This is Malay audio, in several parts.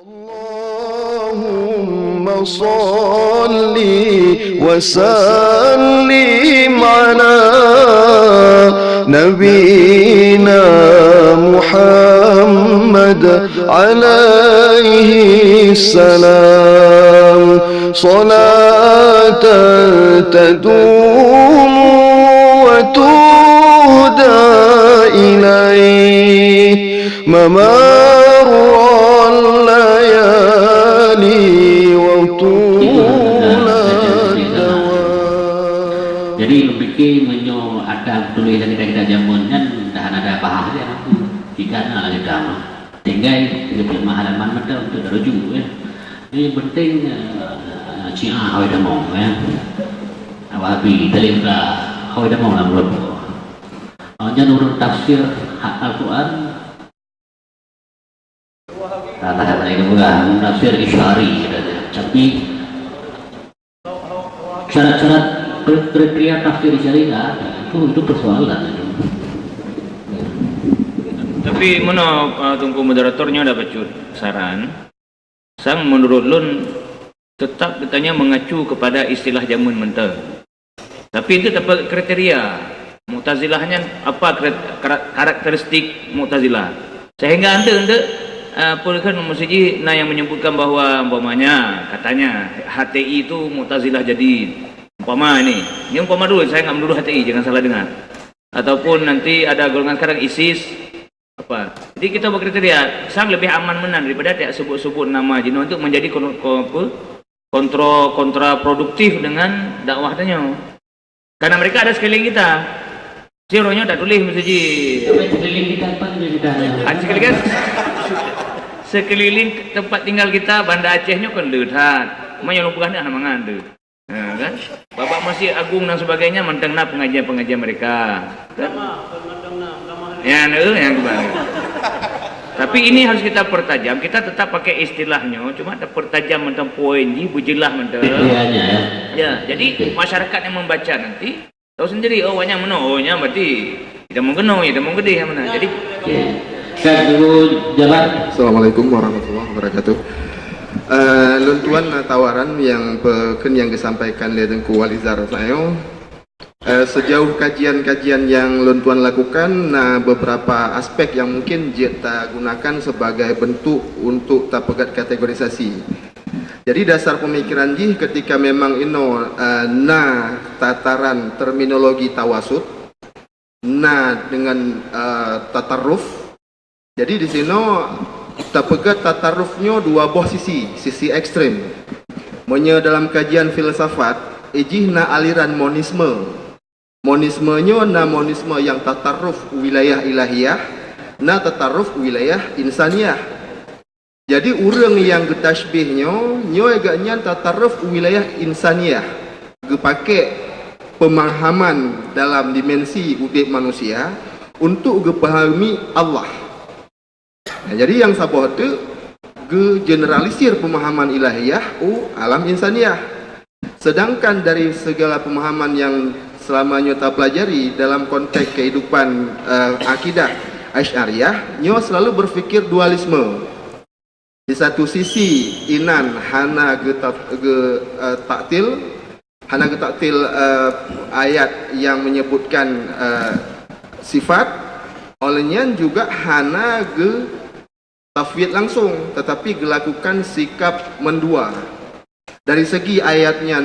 Allahumma salli wa sallim ala Nabiina Muhammad alaihi salam salatan tadumu wa tuhda ilaih mamarul layali wa tulad dawam. Jadi bikin menyo ada tulisan kita jamun kan dah ada bahasa dia jika ada agama tinggal lebih mahalaman mata untuk rujuk ya. Ini penting Syiah Hawai Damong ya. Wahabi Talibra Hawai Damong lah menurut. Jangan urut tafsir Al-Quran. Kata-kata ini bukan tafsir Isyari, tapi syarat-syarat kriteria tafsir Isyari itu persoalan itu. Tapi mana tunggu moderatornya ada bacut saran. Sang menurut lun tetap katanya mengacu kepada istilah jamun mentah. Tapi itu dapat kriteria. Mu'tazilahnya apa karakteristik Mu'tazilah? Sehingga anda kan mesti yang menyebutkan bahawa umpamanya katanya HTI itu Mu'tazilah jadi umpama ini umpama dulu, saya nggak menuduh HTI, jangan salah dengar. Ataupun nanti ada golongan sekarang ISIS apa. Jadi kita berkriteria sang lebih aman menang daripada tidak sebut-sebut nama jin untuk menjadi kontraproduktif dengan dakwahnya. Karena mereka ada sekeliling kita. Sironya tak tulis mesti Sekeliling kita apa sekeliling sekeliling tempat tinggal kita Banda Acehnya kan dekat. Mana lupakan dah nama anda. Kan? Bapak Masjid Agung dan sebagainya mentengna pengajian-pengajian mereka. Kan? Ya, yang kembali. Tapi ini harus kita pertajam. Kita tetap pakai istilahnya, cuma kita pertajam tentang poin ni berjelas mentah. Ya, jadi masyarakat yang membaca nanti tahu sendiri, oh banyak mana, ohnya berarti kita mau kena, kita mau gede yang mana. Jadi saya dulu jalan. Assalamualaikum warahmatullahi wabarakatuh. Luntuan tawaran yang disampaikan oleh Tengku Walizar saya. Sejauh kajian-kajian yang Luntuan lakukan, beberapa aspek yang mungkin kita gunakan sebagai bentuk untuk tapegat kategorisasi. Jadi dasar pemikiran jih ketika memang tataran terminologi tawasud, dengan tatarruf. Jadi di sini tapegat tatarrufnya dua buah sisi ekstrem. Dalam kajian filsafat, ijih aliran monisme. Monismenya monisme yang tatarruf wilayah ilahiyah, tatarruf wilayah insaniyah. Jadi orang yang getashbihnya agaknya tatarruf wilayah insaniyah. Pakai pemahaman dalam dimensi udip manusia untuk gepahami Allah. Jadi yang sabah itu generalisir pemahaman ilahiyah alam insaniyah. Sedangkan dari segala pemahaman yang selamanya kita pelajari dalam konteks kehidupan akidah Asy'ariyah, nyo selalu berfikir dualisme. Di satu sisi inan hana taktil ayat yang menyebutkan sifat, olehnya juga hana tafwid langsung, tetapi dilakukan sikap mendua. Dari segi ayatnya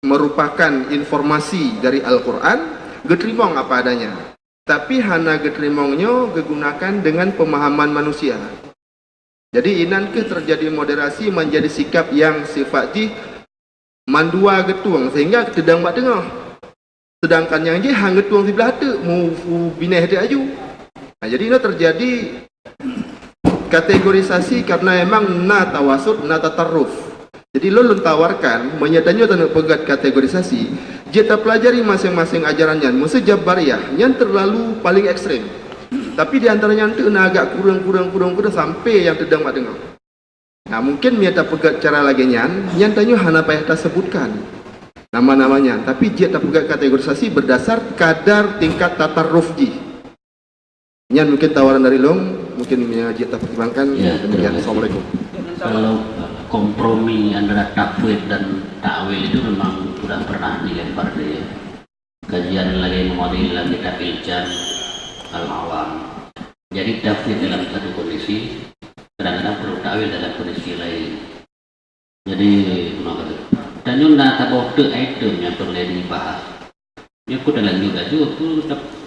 merupakan informasi dari Al-Quran, getrimong apa adanya. Tapi hana getrimongnya digunakan dengan pemahaman manusia. Jadi inan terjadi moderasi menjadi sikap yang sifatnya mandua getuang sehingga sedang buat tengah. Sedangkan yang je hang getuang sebelah tu mu bineh dia aju. Jadi ini terjadi kategorisasi karena memang tawasud tatarruf. Jadi lo tawarkan menyadanya tanah pegat kategorisasi. Kita pelajari masing-masing ajarannya. Mesti Jabariyah yang terlalu paling ekstrem. Tapi di antaranya itu agak kurang sampai yang sedang mak dengar. Mungkin kita pegat cara lagi yang tanya hana payah kita sebutkan nama-namanya. Tapi kita pegat kategorisasi berdasar kadar tingkat tatarruf ji. Yang mungkin tawaran dari long mungkin kita pertimbangkan. Ya, Demikian. Assalamualaikum. Kalau kompromi antara tafwid dan takwil itu memang sudah pernah dilempar di kajian lagi mengodil kitab Iljan Al-Awam. Jadi tafwid dalam satu kondisi, kadang-kadang perlu takwil dalam kondisi lain. Jadi dan nyunda taboh tu item yang perlu dibahas. Ya aku dalam juga aku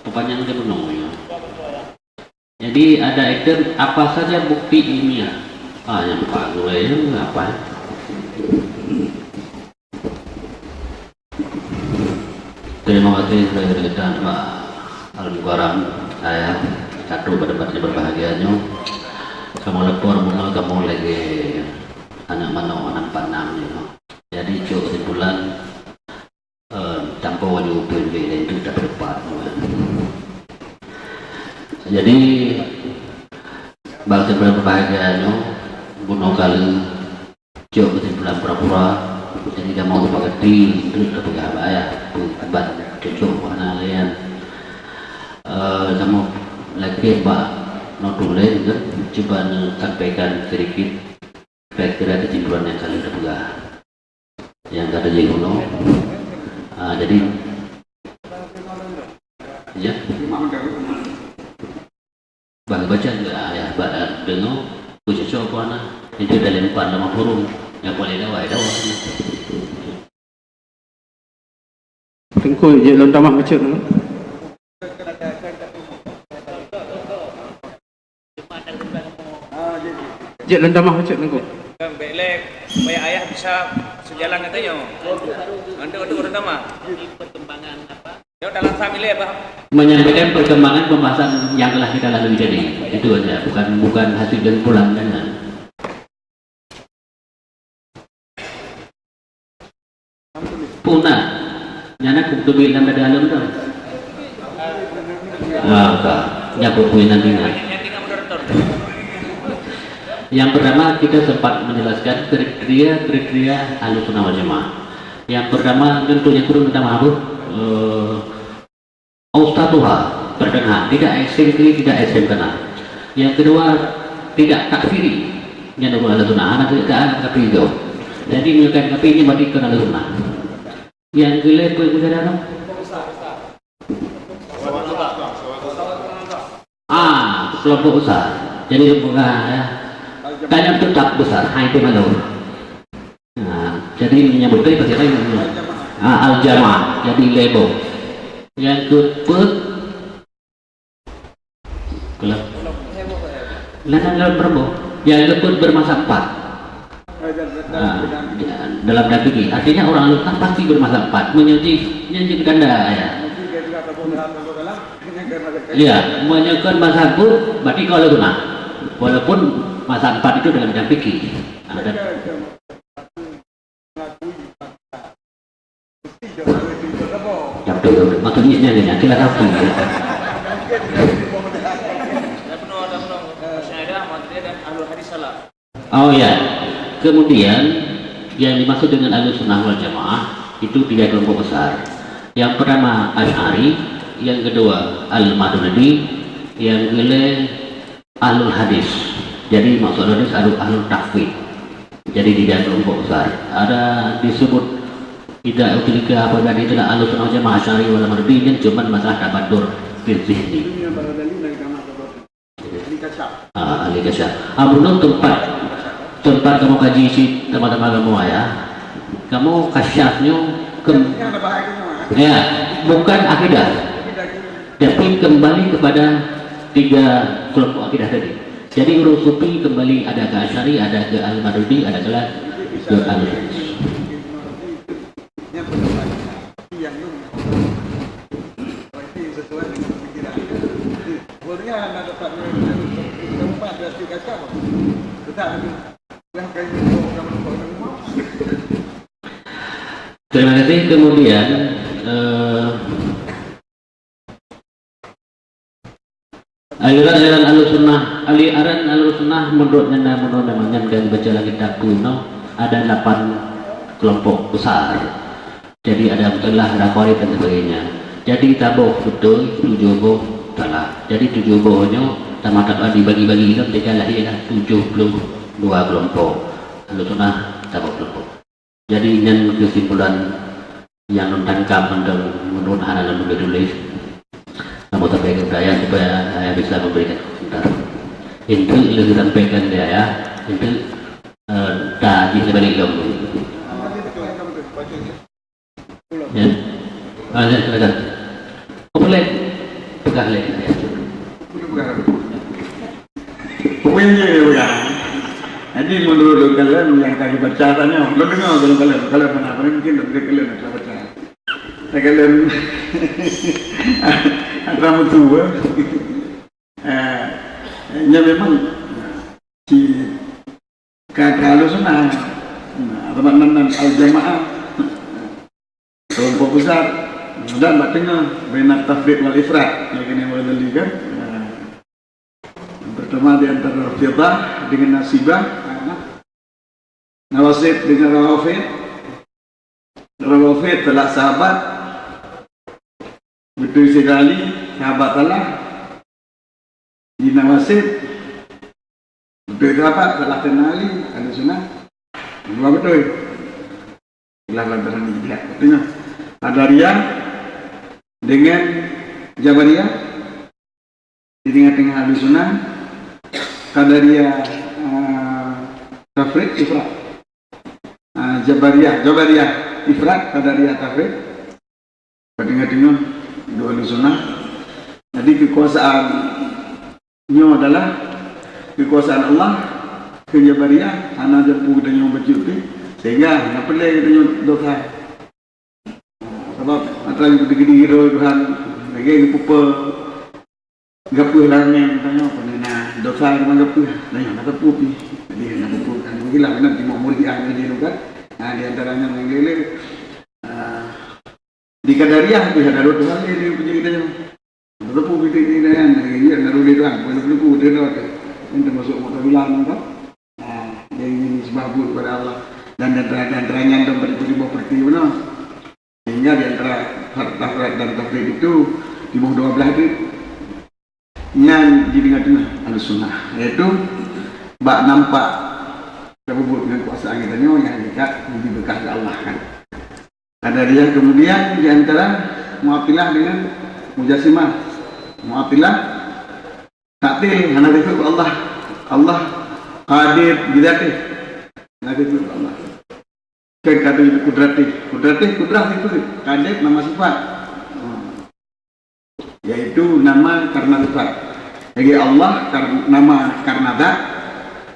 perpanjang dia menunggu. Jadi ada item apa saja bukti ilmiah. Yang Pak Gulai itu apa? Terima kasih rekan Pak Al-Mukarram. Saya satu berdebatnya berbahagianya. Kamu lepor mula kamu lagi anak mana nampak namanya. Jadi cukup kesimpulan tanpa wajib PNB itu tak berdebat. Jadi bangsa berbahagianya. Bunuh kali jauh kesimpulan pura-pura. Jadi kamu mau berpakati terus berpakati apa ya buat cocok mana kalian kamu lagi Pak Notuleh juga coba sampaikan sedikit kira-kira kesimpulan yang kalian terpegang yang kata Jehuno. Jadi ya baca juga ya dengar khususnya apa nak itu dah lempar dalam forum yang boleh dawa. Tengku je lontamah macam tu. Je lontamah macam tu. Belek supaya ayah bisa sejalan katanya. Nanti untuk lontamah. Perkembangan apa? Ya dalam family apa? Menyampaikan perkembangan pembahasan yang telah kita lalui tadi itu aja, bukan hasil dan pulang kan. Punah nyana kudu bilang pada dalam tu. Ya berpuin nanti. Yang pertama kita sempat menjelaskan kriteria Ahlussunnah wal Jamaah. Yang pertama tentunya kurang minta maaf Ustadzuha berdengar, tidak ekstrim kiri, tidak ekstrim kanan. Yang kedua tidak takfiri, yang dua Ahlussunnah, anak tidak kafir itu. Jadi menunjukkan kafir ini berarti kena Ahlussunnah. Yang kelima berbicara kelompok besar. Jadi bukan ya. Tanya tetap besar, hai itu malu. Jadi menyebutkan pasti lain. Al-Jamaah jadi label. Yang keempat kelihatan berapa? Yang keempat bermasa 4 dalam dapiki. Artinya orang Ahlussunnah pasti bermasa 4 menyaji ganda ya. Iya, menyajikan masa 4 berarti kalau Ahlussunnah. Walaupun masa 4 itu dalam dapiki. Maksudnya ini kita tahu. Oh ya, kemudian yang dimaksud dengan Ahlussunnah wal Jamaah itu 3 kelompok besar. Yang pertama Asy'ari, yang kedua Al-Maturidi, yang ketiga Ahlul Hadis. Jadi maksud hadis Ahlul Tafwid. Jadi 3 kelompok besar. Ada disebut tidak utilika apa tadi itulah Ahlussunnah wal Jamaah Asy'ari wal Maturidi dan cuma masalah tabadur fil zihni. Ahli kasyaf. Menurut tempat kamu kaji si teman-teman kamu ya. Kamu kasyafnya ya, bukan akidah. Tapi kembali kepada 3 kelompok akidah tadi. Jadi urus sufi kembali ada ke Asy'ari, ada ke Al-Maturidi, ada ke Al-Hadis. Terima kasih. Kemudian aliran Ahlussunnah menurut namanya dan baca lagi kitab kuno ada 8 kelompok besar. Jadi ada Mu'tazilah, Khawarij dan sebagainya. Jadi taboh betul 7 boh salah. Jadi 7 bohnya sama tak dibagi-bagi kan mereka lahirlah 72 kelompok Ahlu Sunnah sama kelompok. Jadi dengan kesimpulan yang tangkap menurut hal dalam tulis namun sampai ke saya supaya saya bisa memberikan komentar. Itu lebih sampaikan dia ya. Itu tak dibalik dulu. Ya, ada silakan. Boleh pegang lagi saya. Pokoknya ya. Jadi menurut kalian yang tadi baca tanya, lo dengar kalau mana mungkin kalian nak baca. Kalian ada mutua. Ya memang si kalau Sunnah teman-teman al-jamaah kelompok besar dan batengah benar tafriq wal ifrat yang ini boleh dilihat pertama di antara Rafidah dengan Nasibah, Nawasib dengan Rawafid telah sahabat betul sekali sahabat telah di Nawasib betul sahabat telah kenali Ahlu Sunnah dua betul telah lantaran dilihat artinya Qadariyah dengan Jabariyah di tengah-tengah Ahlu Sunnah Qadariyah Tafriq Ifrat Jabariyah Ifrat Qadariyah Tafriq tengah-tengah dua Ahlu Sunnah. Jadi kekuasaannya adalah kekuasaan Allah ke Jabariyah anak jampu kita yang baca itu sehingga nak pelai kita yang dosa sebab antara gede-gede hero Tuhan lagi pupa gapuh langit tanya apa nak dosa dengan gapuh tanya nak gapuh pi dia nak gapuh kan gila nak di mau murid yang dia kan di antaranya yang lele di Qadariyah tu ada dua hal dia punya kita yang gapuh kita ini dan dia naruh dia kan perlu dia dah ini termasuk mutabilan kan yang ini sebab kepada Allah dan antaranya yang beribu-ribu pertiwi sehingga di antara Tafriq dan Tafriq itu di bawah 12 itu yang di tengah-tengah Ahlu Sunnah yaitu bak nampak terbubut dengan kuasa kita yang dekat lebih berkah ke Allah kan. Ada dia kemudian di antara Mu'attilah dengan Mujassimah. Mu'attilah taktil hanya itu Allah qadir bidzatih lagi itu Allah kata itu kudrah itu qadir nama sifat yaitu nama karena sifat. Jadi Allah nama karena zat,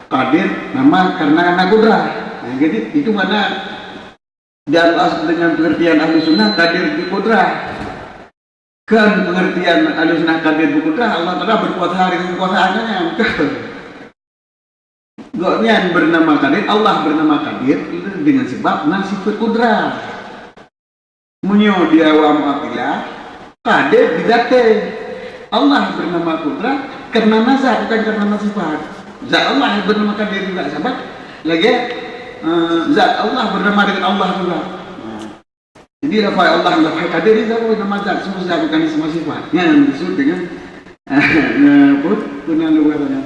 qadir nama karena kudrah. Jadi itu mana dan dengan pengertian Ahlu Sunnah qadir bi kudrah. Kan pengertian Ahlu Sunnah qadir bi kudrah Allah Taala berkuasa dengan kekuasaannya bukan. Goknya bernama qadir, Allah bernama qadir dengan sebab sifat kudrah. Munyo di awam Mu'attilah qadir bidzatih. Allah bernama kudrah karena nazar bukan karena sifat. Zat Allah bernama qadir juga sahabat. Lagi zat Allah bernama dengan Allah juga. Jadi lafaz Allah lafaz qadir itu nama zat semua zat bukan semua sifat. Yang disebut dengan punya luarnya.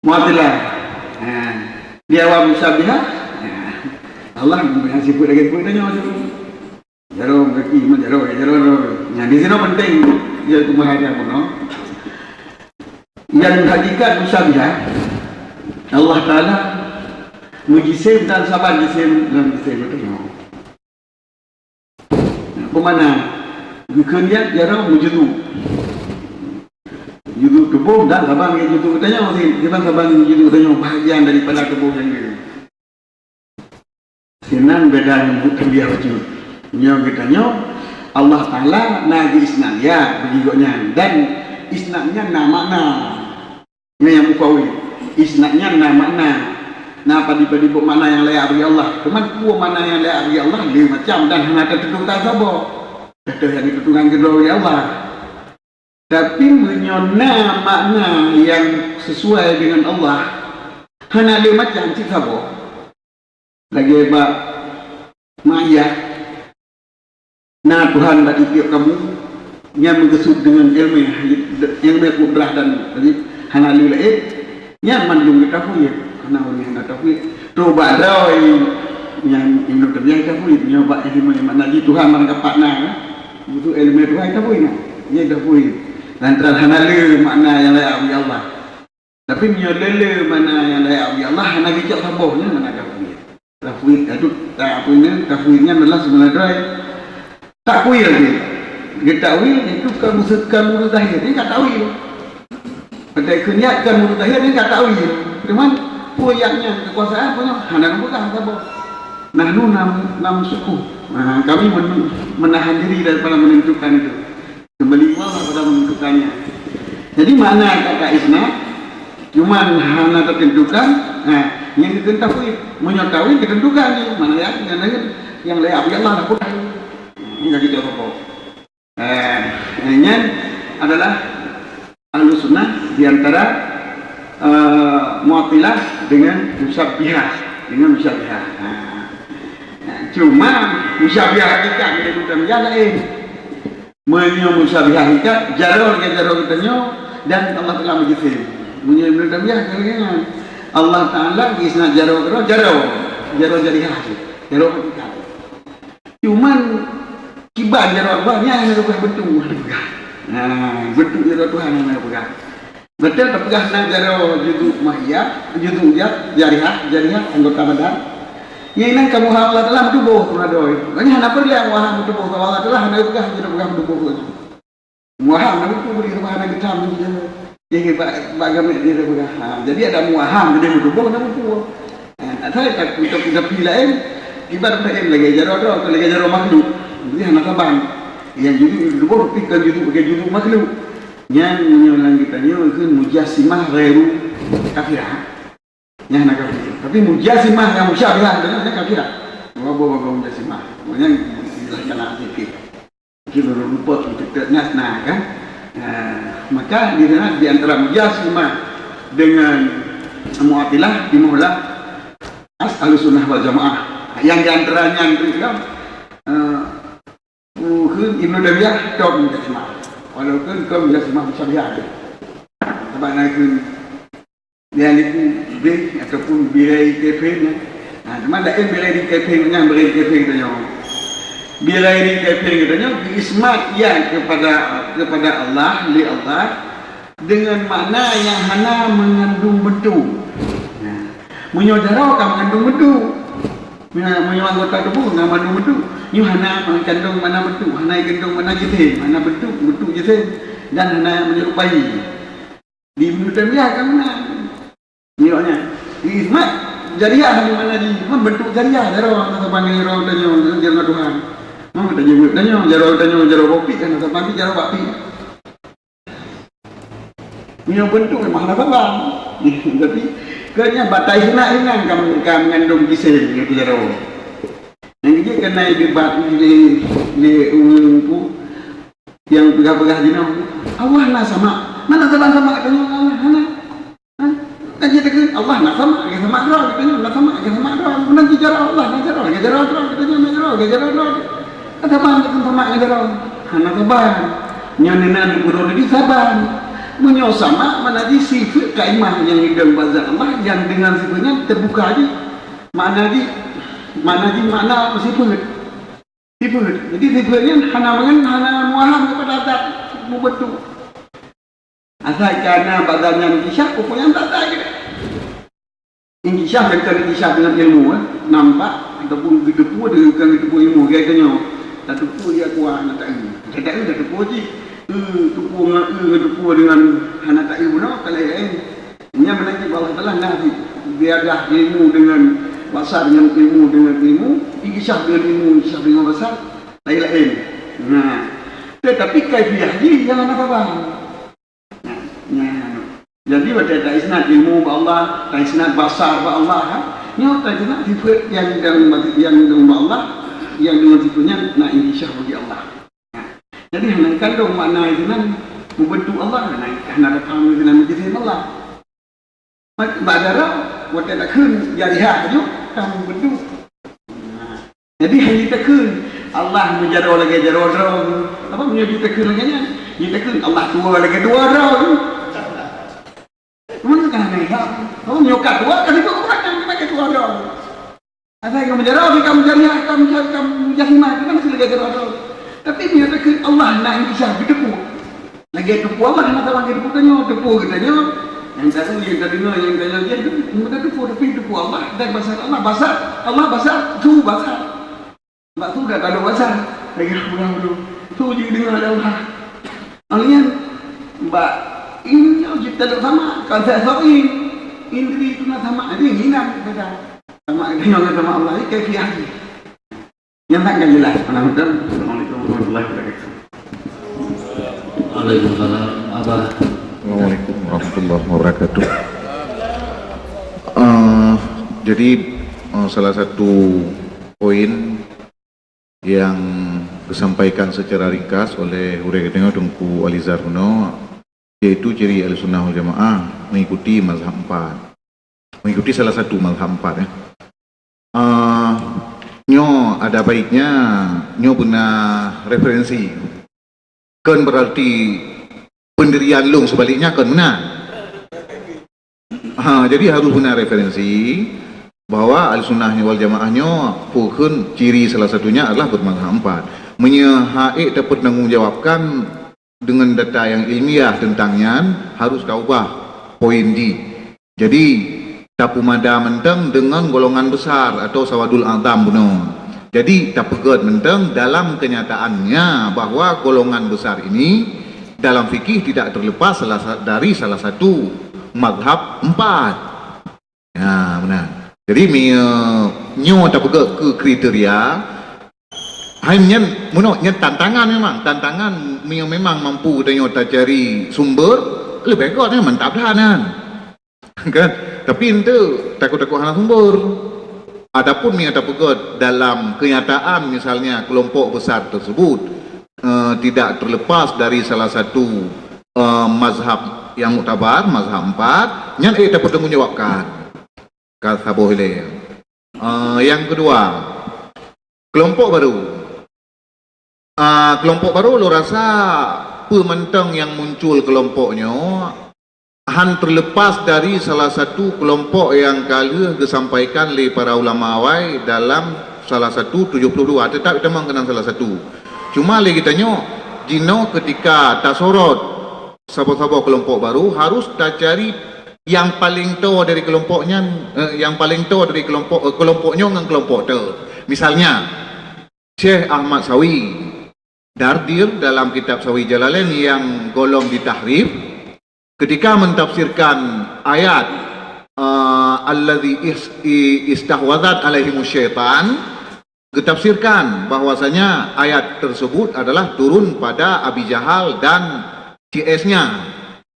Mu'attilah. Di awam musyabihah Allah mempunyai sifat lagi punya Jaro kaki jaro. Yang di sini penting iaitu menghadap kuno. Yang hakikat musyabihah Allah Taala mujisim dan sabar jisim dan jisim itu. Pemana? Bukannya jaro mujudu. Judu tubuh dan sabang yang judu katanya masih kita sabang judu katanya bahagian daripada tubuh yang itu. Senang beda yang bukan dia wujud. Nyo katanya Allah Taala nagi isnadnya begitunya dan isnadnya nama yang mukawi isnadnya nama apa di makna yang layak bagi Allah teman pun makna yang layak bagi Allah dia macam dan hanya tertentu tak sabar ada yang ditentukan kedua oleh Allah tapi menyona makna yang sesuai dengan Allah hanya dia macam cik sabar lagi hebat Maya nah Tuhan tak titip kamu yang mengesut dengan ilmu yang berkudrah dan hanalu lain yang mandung tafwid karena orang yang tafwid coba dah yang Ibnu Taymiyah tafwid nyoba ilmu yang mana di Tuhan mana kapakna itu ilmu Tuhan tafwid ya tafwid lantaran hanalu makna yang lain Allah tapi nyolele mana yang lain Allah hana bijak sabohnya mana tafwid itu tak apa ini tafwidnya adalah sebenarnya takwil dia takwil itu kamu zahir ini tak takwil pada kenyatkan mulut zahir ini tak takwil cuman puyaknya kekuasaan punya hana bukan saboh nahnu nam suku kami menahan diri daripada menentukan itu kembali Allah pada menentukannya jadi mana kata isnad cuman hana tertentukan yang ditentukan menyatakan ditentukan mana yang layak Allah nak pun ini kita apa ini adalah Ahlus Sunnah di antara Mu'tazilah dengan Musyabbihah cuma Musyabbihah hakikat kita bukan lain Musyabbihah hakikat jarol kita dan Allah telah menjadikan Ibnu Taymiyah kalian Allah Ta'ala isnad jaro jariyah jaro hakikat cuman kibar jaro Allahnya yang ada bentuk bentuk jaro Tuhan yang ada pegang betul terpegang nak jaro juduk mahiyah juduk jariyah anggota badan yang ini kamu Allah telah bertubuh kunadoi makanya hana perlu yang waham bertubuh Allah telah hana pegang jaro pegang bertubuh waham nak bertubuh di rumah hana kita jadi bagaimana dia berkah. Jadi ada muaham dia bertubuh nak bertubuh. Saya tak kita pilih ibarat lain lagi jaro makhluk. Jadi hana saban. Yang jadi bertubuh pikir jadi pakai juduk makhluk. Yang menyolang kita ni kan mujassimah ghairu kafirah. Yang nak kafir. Tapi mujassimah yang musyabbihah dengan kafirah. Bawa mujassimah. Maknanya dilaksanakan sikit. Kita lupa kita nasna kan. Maka di sana di antara Mujassimah dengan Mu'tazilah dimulai Ahlus Sunnah wal Jamaah yang di antaranya itu Ibnu Taymiyah tahu Mujassimah walaupun kau Mujassimah Musyabbihah sebab nak dia itu B ataupun birai kafirnya cuma lain birai kafirnya birai kafirnya bila ini kafir katanya ismat yang kepada Allah li Allah dengan makna yang hana mengandung bentuk. Menyodara kan mengandung bentuk. Menyang anggota tubuh mengandung bentuk. Ni hana mengandung mana bentuk, hana mengandung mana jisim, mana bentuk jisim dan hana menyerupai. Di Ibnu Taymiyah kan mana? Niatnya ismat jariyah di mana di bentuk jariyah darah atau panggil roh tanya jangan Tuhan. Tanya jaro kopi kan atau pagi jaro bakpi. Ini bentuk memang ada bang. Tapi kerana batai nak ingat kamu mengandung gisil itu jaro. Yang dia kena debat di umumku yang pegah-pegah jinau. Allah nak sama. Mana sama katanya Allah mana? Tanya dia Allah nak sama roh katanya nak sama roh. Nanti jaro Allah nak jaro katanya jaro. Kata bang sama jaro. Hana sabar. Nyanyian guru di sabar. Menyosama mana di sifat kaimah yang hidup bazar Allah yang dengan sifatnya terbuka aja. Mana di sifat. Jadi sifatnya hana muaham kepada adat betul. Asal karena badannya inkisah, pokoknya tak ada aja. Inkisah dengan ilmu nampak ataupun gedepu dengan gedepu ilmu kayaknya. Tak tepu dia kuah nak tak ilmu. Tak ilmu dah tepu je. Tepu dengan hana tak ilmu nak kalau lain. Ini menanti Allah Taala nafi. Biarlah ilmu dengan basar dengan ilmu, inkisah dengan basar lain. Nah, tetapi kaifiah ni jangan apa-apa. Jadi pada isnad ilmu Allah, isnad basar Allah, ni tak isnad sifat yang dengan Allah, yang dengan sifatnya nak insyah bagi Allah. Jadi hanya kandung makna itu nan membentuk Allah, hanya ada faham dengan menjadi Allah. Badara, waktu tak kun jariyah tu kamu bentuk. Jadi hanya tak kun Allah menjara lagi jara orang. Apa punya kita ke lagi nya? Kita ke Allah tua lagi dua orang. Mana kan ni? Kamu nyokat dua kali tu orang yang pakai dua orang. Apa yang menjara kamu kamu jahimah itu kan masih lagi jara orang. Tapi dia ke Allah nak kisah berdepu. Lagi depu Allah nak tahu lagi depu katanya. Yang tadi yang tadi yang tadi dia mudah depu Allah dan bahasa Allah bahasa tu bahasa. Mbak tu dah tak ada bahasa. Lagi dulu. Tu je dengar ada Allah. Alian mbak ini kita tak sama. Kalau saya sorry, indri itu nak sama. Ini ingat kita. Sama dengan sama Allah ini kefiah. Yang tak kan jelas. Assalamualaikum warahmatullahi wabarakatuh. Waalaikumsalam. Abah. Assalamualaikum warahmatullahi wabarakatuh. Jadi salah satu poin yang disampaikan secara ringkas oleh Huraiya Tengku Alizar Huno, yaitu ciri Ahlussunnah wal Jamaah mengikuti mazhab 4, mengikuti salah satu mazhab 4 ya. Nyo ada baiknya nyo punya referensi, kan berarti pendirian lung sebaliknya kan benar. Jadi harus punya referensi bahwa Ahlussunnah wal Jamaahnya pun ciri salah satunya adalah bermazhab 4. Menyahai dapat menjawabkan dengan data yang ilmiah tentangnya harus taubah poin di. Jadi tak pumada menteng dengan golongan besar atau sawadul azam buno. Jadi tak pegat menteng dalam kenyataannya bahwa golongan besar ini dalam fikih tidak terlepas dari salah satu mazhab 4. Ya benar. Jadi nyo tak pegat ke kriteria hanya menurutnya tantangan memang mampu dan tak cari sumber lebih baik memang tak berhanan kan, tapi itu takut-takut hana sumber. Adapun tak pegat dalam kenyataan misalnya kelompok besar tersebut tidak terlepas dari salah satu mazhab yang muktabar, mazhab 4 yang dapat menjawabkan kata boleh. Yang kedua, kelompok baru lo rasa pementang yang muncul kelompoknya han terlepas dari salah satu kelompok yang kali disampaikan oleh para ulama awal dalam salah satu 72, tetap kita mengenal salah satu. Cuma lagi tanya jino ketika tak sorot sahabat-sahabat kelompok baru harus tak cari yang paling tua dari kelompoknya, yang paling tua dari kelompoknya dengan kelompok tu. Misalnya Syekh Ahmad Sawi Dardir dalam kitab Sawi Jalalain yang golong ditahrif ketika mentafsirkan ayat allazi istahwadzat alaihimus syaitan, ditafsirkan bahwasanya ayat tersebut adalah turun pada Abi Jahal dan CS-nya.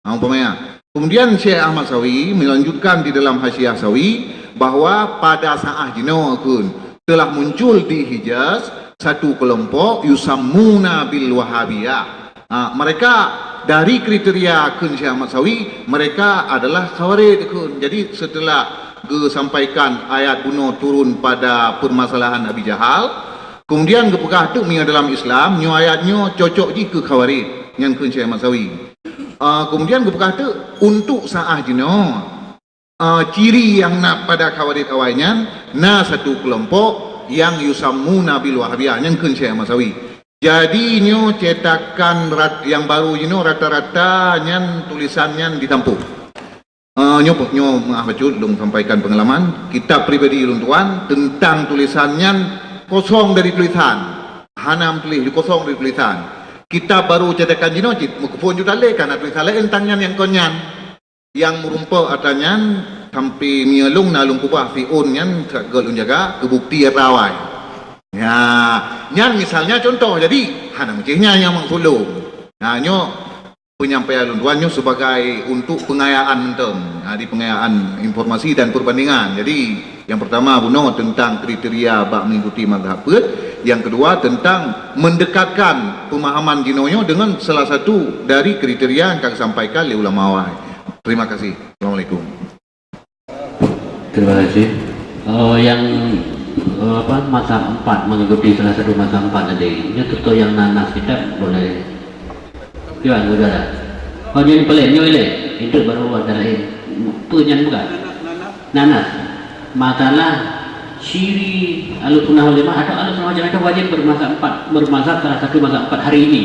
Umpamanya. Kemudian Syekh Ahmad Sawi melanjutkan di dalam Hasyiah Sawi bahwa pada saat jino telah muncul di Hijaz satu kelompok yusammuna bil wahabiyah. Mereka dari kriteria kun Syekh Ahmad Sawi, mereka adalah khawarij kun. Jadi setelah disampaikan ayat bunuh turun pada permasalahan Abi Jahal, kemudian kepegah tu dalam Islam nyo ayatnya cocok di ke khawarij yang kun Syekh Ahmad Sawi. Kemudian kepegah tu untuk saah jino ciri yang nak pada khawarij awalnya satu kelompok yang yusammuna bil wahabiyah yang kun Syekh Ahmad Sawi. Jadi nyo cetakan yang baru ini rata-rata yang tulisannya ditampuk. Nyo baca dong sampaikan pengalaman kitab pribadi luntuan tentang tulisannya kosong dari tulisan. Hanam tulis kosong dari tulisan. Kitab baru cetakan jino mikrofon juga le karena tulisan lain tentang yang konyan yang merumpa atanya sampai mialung nalung kubah fiun yang galun jaga kebukti rawai. Ya, nyan misalnya contoh, jadi hana mecihnya yang mengsulung. Nah, nyo penyampaian lunduannya sebagai untuk pengayaan di pengayaan informasi dan perbandingan. Jadi yang pertama buno tentang kriteria bak mengikuti mazhab yang kedua tentang mendekatkan pemahaman jinonyo dengan salah satu dari kriteria yang kami sampaikan oleh ulama awal. Terima kasih. Assalamualaikum. Terima kasih. Yang mazhab 4 mengikuti salah satu mazhab 4 tadi. Ini tutur yang nanas kita boleh. Tuan saudara. Oh ini pelan ni itu baru ada lain. Penyan bukan? Nanas. Masalah syiri Ahlussunnah wal Jamaah atau Ahlussunnah wal Jamaah itu wajib bermazhab salah satu mazhab 4 hari ini.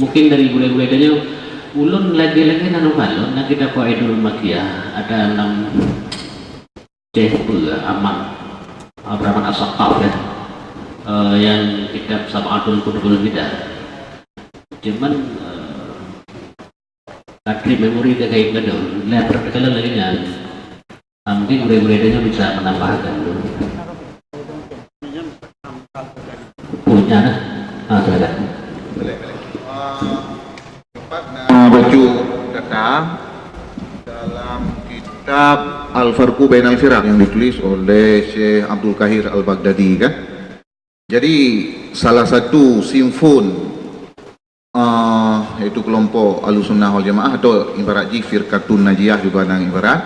Mungkin dari gule-gule tanya ulun lagi-lagi nanu balon nak kita Qaidul Makiyah ada 6 cehpe amal Abrahman As-Saqaf ya. Yang kitab Sab'atul Qutbul Bidah. Cuman bateri memori ke kayak gitu. Lihat perkala lagi nya. Mungkin gure-gure bisa menambahkan dulu. Punya silakan. Baju kata dalam kitab Al-Farqu Bainal Firaq yang ditulis oleh Syekh Abdul Qahir Al-Baghdadi kan. Jadi salah satu simfon yaitu kelompok Ahlussunnah wal Jamaah atau ibarat Firqatun Najiyah juga nang ibarat.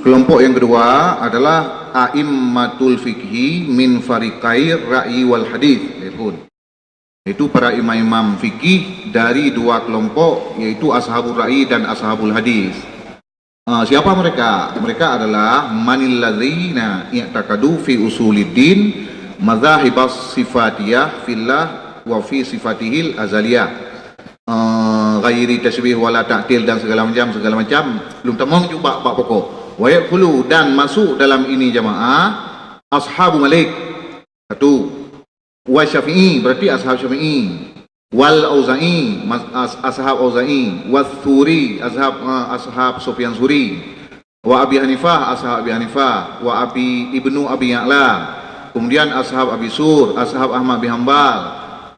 Kelompok yang kedua adalah A'immatul Fiqhi min Fariqai Ra'yi wal Hadith. Itu para imam-imam fikih dari dua kelompok yaitu Ashabul Ra'yi dan Ashabul Hadis. Siapa mereka? Mereka adalah manil ladzina i'taqadu fi usuliddin madzahibas sifatiyah fillah wa fi sifatihil azaliyah. Ghairi tasbih wala ta'til dan segala macam belum tamam juga bab pokok. Wa yaqulu dan masuk dalam ini jamaah Ashabu Malik. Satu. Wa Syafi'i berarti ashab Syafi'i, wal Auza'i ashab Auza'i, wa Tsuri ashab Sufyan Tsuri, wa Abi Hanifah ashab Abi Hanifah, wa Ibnu Abi Ya'la, kemudian ashab Abi Sur, ashab Ahmad bin Hanbal,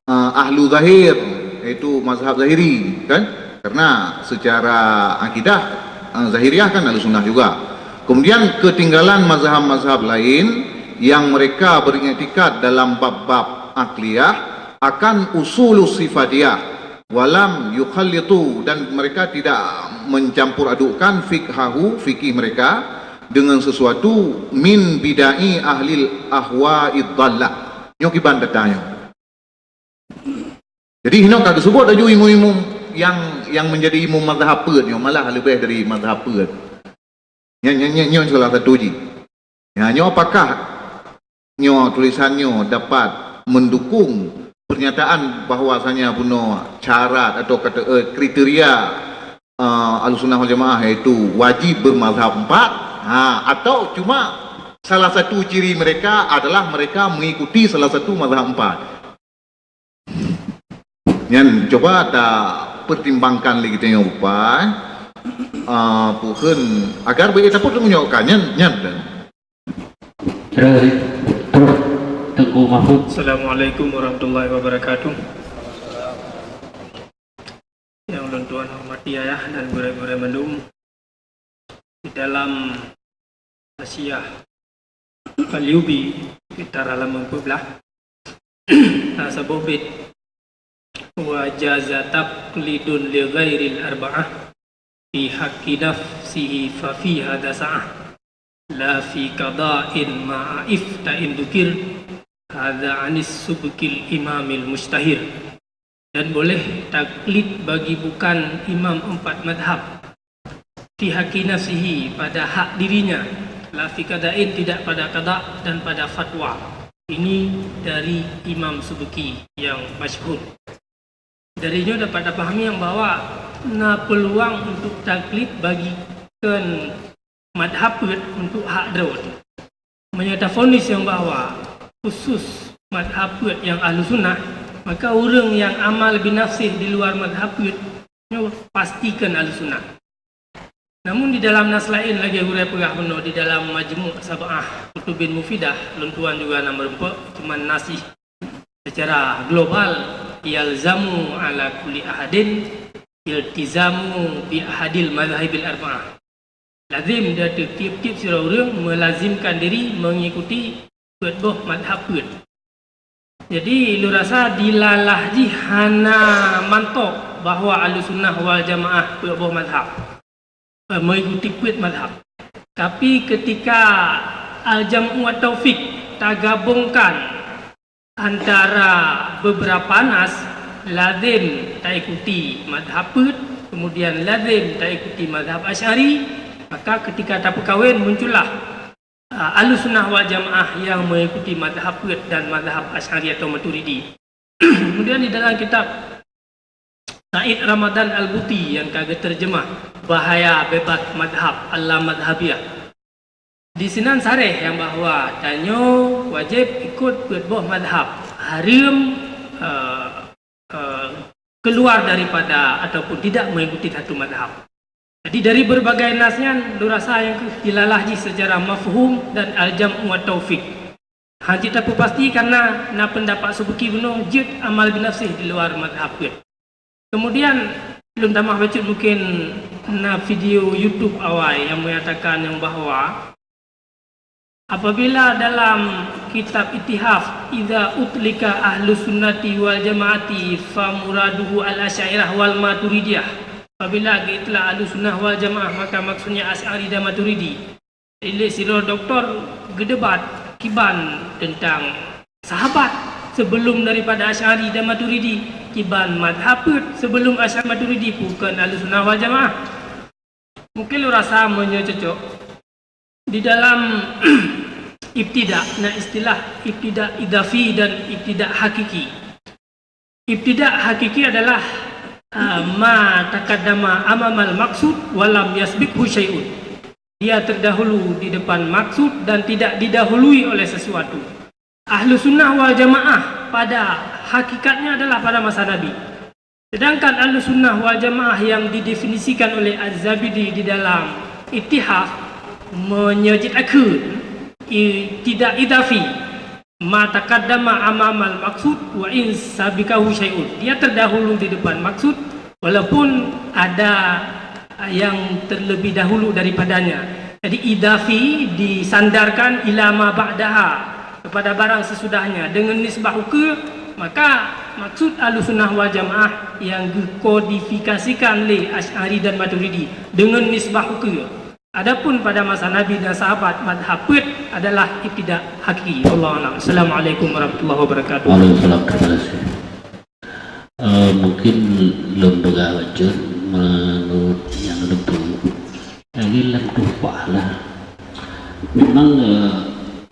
ahlu zahir yaitu mazhab zahiri kan, karena secara akidah zahiriyah kan Ahlussunnah juga. Kemudian ketinggalan mazhab-mazhab lain yang mereka beriktikad dalam bab-bab akliyah akan usulus sifatiyah walam yukhallitu dan mereka tidak mencampur adukkan fikih mereka dengan sesuatu min bidai ahlil ahwa'id dhallah nyokiban datanya. Jadi hina tak disebut aju imam-imam yang menjadi imam mazhab peun malah lebih dari mazhab peun. Nyo salah satu ji. Nyo apakah tulisannya dapat mendukung pernyataan bahwasanya punya syarat atau kriteria Ahlussunnah wal Jamaah iaitu wajib bermazhab 4 atau cuma salah satu ciri mereka adalah mereka mengikuti salah satu mazhab 4. Yang coba tak pertimbangkan lagi tanya upah puhun agar kita pun menyokkannya nyan. Tengku Mahfud. Assalamualaikum warahmatullahi wabarakatuh. Yang tuan hormati ayah dan guru-guru mendung di dalam Asia Al-Yubi kita halaman 14 nasabah bit wa jaza taqlidun li ghairil arba'ah fi haqqi nafsihi fa fi hadha sa'ah la fi qada'in ma'if ta'in dukir hadza anis subkil imamil mustahir. Dan boleh taklid bagi bukan imam 4 madhab fi haqqi nafsihi pada hak dirinya, la fi qada'in tidak pada qada' dan pada fatwa. Ini dari Imam Subki yang masyhur. Darinya dapat dipahami yang bahawa peluang untuk taklid bagikan madhab untuk hak drawat. Menyata fonis yang bahawa khusus madhab yang Ahlussunnah, maka orang yang amal binafsih di luar madhab pastikan Ahlussunnah. Namun di dalam nas lain lagi hurai pegah benar di dalam Majmu' Sab'ah Kutubin Mufidah luntuan juga nombor 4 cuma nasih secara global yalzamu ala kulli ahadin iltizamu bi ahadil madhahibil arba'ah. Lazim dia tiap-tiap sira orang melazimkan diri mengikuti kedua madhab. Jadi lu rasa dilalah hana mantok bahawa Ahlussunnah wal Jamaah kedua madhab mengikuti kuat madhab. Tapi ketika Al-Jam'u wa Taufiq tak gabungkan antara beberapa nas, lazim tak ikuti mazhab Put, kemudian lazim tak ikuti mazhab Asy'ari, maka ketika tak perkahwin muncullah Ahlussunnah wal Jamaah yang mengikuti mazhab Put dan mazhab Asy'ari atau Maturidi. Kemudian di dalam kitab Said Ramadan Al-Buti yang kagak terjemah Bahaya Bebas Madhab Al-Madhabiyah, di sinan sareh yang bahawa tanyo wajib ikut berbuah madhab, haram keluar daripada ataupun tidak mengikuti satu madhab. Jadi dari berbagai nasnya lu rasa yang dilalahi secara mafhum dan al-jam'u wa taufiq. Haji tak pasti karena na pendapat sebuki bunuh jid amal binafsih di luar madhab. Kemudian belum tamah baca mungkin na video YouTube awal yang menyatakan yang bahawa apabila dalam kitab Ittihaf idza utlika ahlus sunnati wal jamaati fa muraduhu al asy'ariyah wal maturidiyah, apabila itla ahlus sunnah wal jamaah maka maksudnya Asy'ari dan Maturidi. Ini siro doktor gedebat kiban tentang sahabat sebelum daripada Asy'ari dan Maturidi, kiban madhab sebelum Asy'ari Maturidi bukan ahlus sunnah wal jamaah. Mungkin lu rasa menyocok di dalam ibtidak, nah istilah ibtidak idafi dan ibtidak hakiki. Ibtidak hakiki adalah ma taqaddama amamal maksud walam yasbiqhu syai'un. Dia terdahulu di depan maksud dan tidak didahului oleh sesuatu. Ahlus sunnah wal jamaah pada hakikatnya adalah pada masa Nabi. Sedangkan ahlus sunnah wal jamaah yang didefinisikan oleh Az-Zabidi di dalam Ittihaf menyejidkan tidak idafi ma taqaddama amamal maksud wa in sabikahu syai'un. Dia terdahulu di depan maksud walaupun ada yang terlebih dahulu daripadanya. Jadi idafi disandarkan ila ma ba'daha, kepada barang sesudahnya dengan nisbah ke, maka maksud Ahlussunnah wal Jamaah yang dikodifikasikan oleh Asy'ari dan Maturidi dengan nisbah ke. Adapun pada masa Nabi dan sahabat madhab adalah ibtidak hakiki. Wallahu a'lam. Assalamualaikum warahmatullahi wabarakatuh. Waalaikumsalam. Terima kasih. Mungkin lembaga wajib menurut yang lebih ini lebih lah. Memang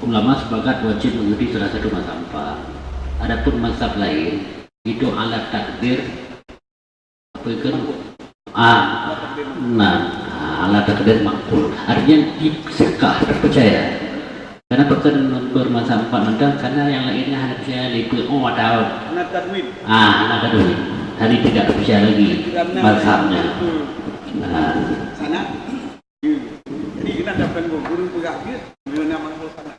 ulama sepakat wajib mengikuti salah satu mazhab. Adapun mazhab lain itu alat takdir apa itu? Alat takdir makbul, artinya disekah terpercaya. Karena bukan bermazhab empat mandang, karena yang lainnya hanya percaya lebih ada anak tadwin. Tadi tidak percaya lagi mazhabnya. Sana. Jadi kita dapat guru pegang dia, mana mangkuk sana.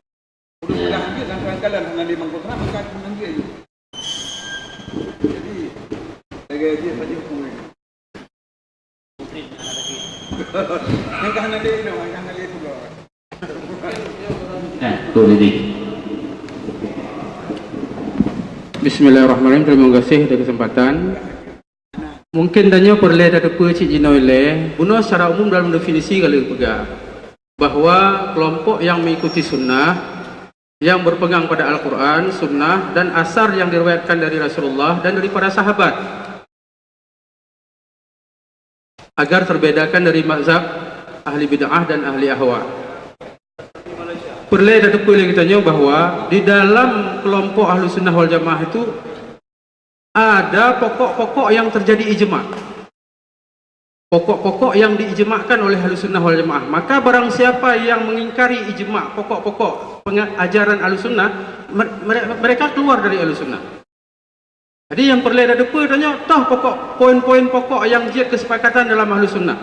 Guru pegang dia dan kadang-kadang hanya di mangkuk sana maka menang dia. Jadi sebagai dia saja hukum. Yang kahana dia itu, yang kahana dia itu. Bismillahirrahmanirrahim. Terima kasih atas kesempatan. Mungkin danyo perlu ada cik jinoile. Bunuh secara umum dalam definisi kalau pegang bahawa kelompok yang mengikuti sunnah, yang berpegang pada Al-Quran, sunnah dan asar yang diriwayatkan dari Rasulullah dan dari para sahabat, agar terbedakan dari mazhab ahli bid'ah dan ahli ahwa. Perlu ada kitanya bahawa di dalam kelompok ahlu sunnah wal jamaah itu ada pokok-pokok yang terjadi ijma'. Pokok-pokok yang diijma'kan oleh ahlu sunnah wal jamaah. Maka barang siapa yang mengingkari ijma' pokok-pokok pengajaran ahlu sunnah, mereka keluar dari ahlu sunnah. Jadi yang perlu ada kitanya toh pokok poin-poin pokok yang jid kesepakatan dalam ahlu sunnah.